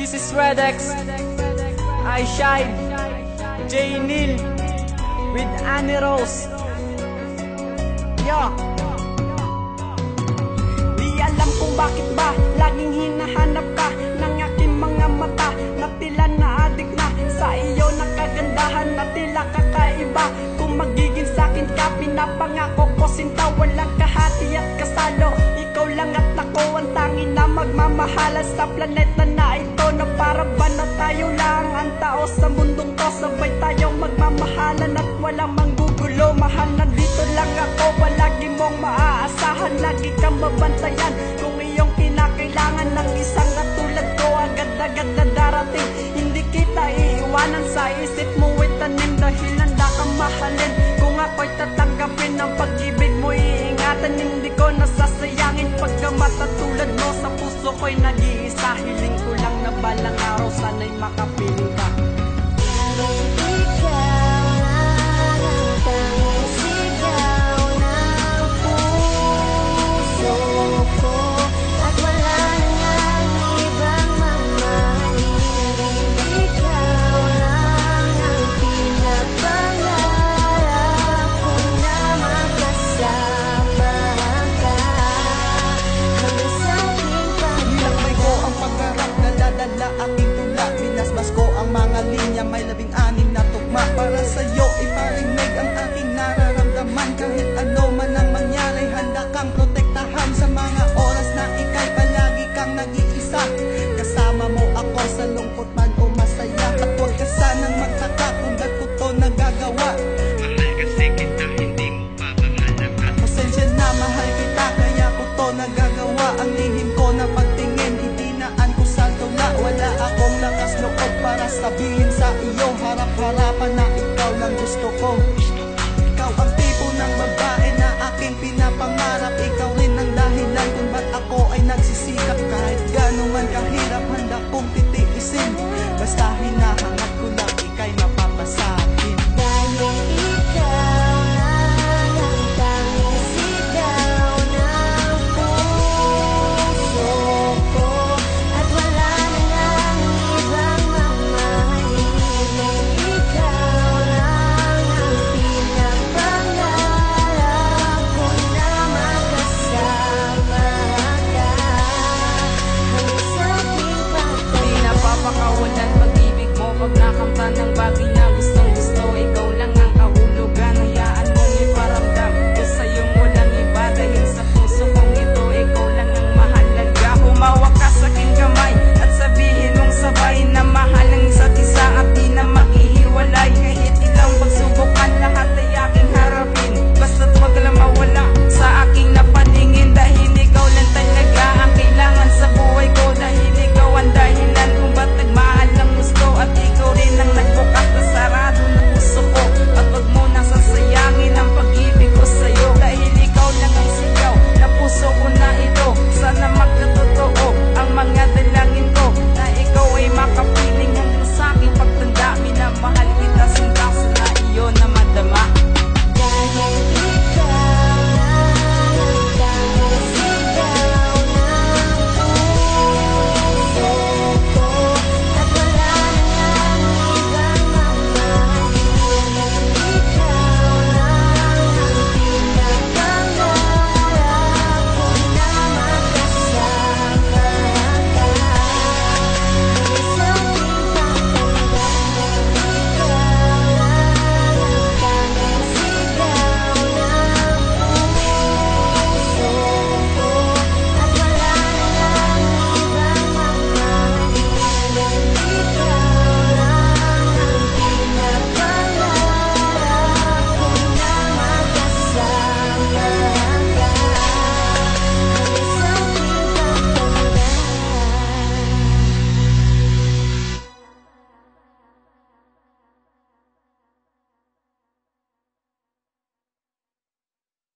This is Redex, I Shine, J Neil, with Annie Rose. Yeah. Di alam kung bakit ba laging hinahanap ka ng aking mga mata, na tila na-addict na sa iyo na kagandahan, na tila kakaiba. Kung magiging sakin ka, pinapangako ko sinta, walang kahati at kasalo. Ikaw lang at ako ang tanging na magmamahalan sa planeta na ito, na para ba na tayo lang ang tao sa mundong to. Sabay tayong magmamahalan at walang manggugulo. Mahal, nandito lang ako, palagi mong maaasahan, lagi kang mabantayan. Kung iyong kinakailangan ng isang katulad ko, agad-agad na darating. Hindi kita iiwanan sa isip mo, itanim dahil handa kang mahalin. Kung ako'y tatanggapin ang pag-ibig mo, iingatan, hindi ko nasasayangin. Pagkamat at tulad mo sa puso ko'y nag-iisa, hiling ko lang na balang araw sana'y makapiling ka. May 16 na tugma para sa'yo iparinig ang aking nararamdaman. Kahit ano man ang mangyari, handa kang protektahan sa mga oras na ika'y palagi kang nag-iisa. Kasama mo ako sa lungkot man o masaya, at huwag ka sanang magtaka kung ba't ko to nagagawa. Mahal kasi kita, hindi mo pa pangalaman. Pasensya na, mahal kita, kaya ko to nagagawa. Ang lihim ko na pagtingin, itinaan ko sa tula. Wala akong lakas loob para sabihin sa iyo harap-harapan na ikaw lang gusto ko. Ikaw ang tipo ng babae na aking pinapangarap. Ikaw rin ang dahilan kung ba't ako ay nagsisikap. Kahit gano'n man kahirap, handa kong titiisin. Basta hinahangat ko lang ika'y mapapasakin. Dahil ikaw lang ang tanging sigaw ng puso ko, at wala nang ibang mamahalin. Ikaw lang ang pinapangarap ko, na magkasama ka hanggang sa aking Di pagtanda. napapakawalan pag-ibig mo, pag nakamtan ng bagay na gusto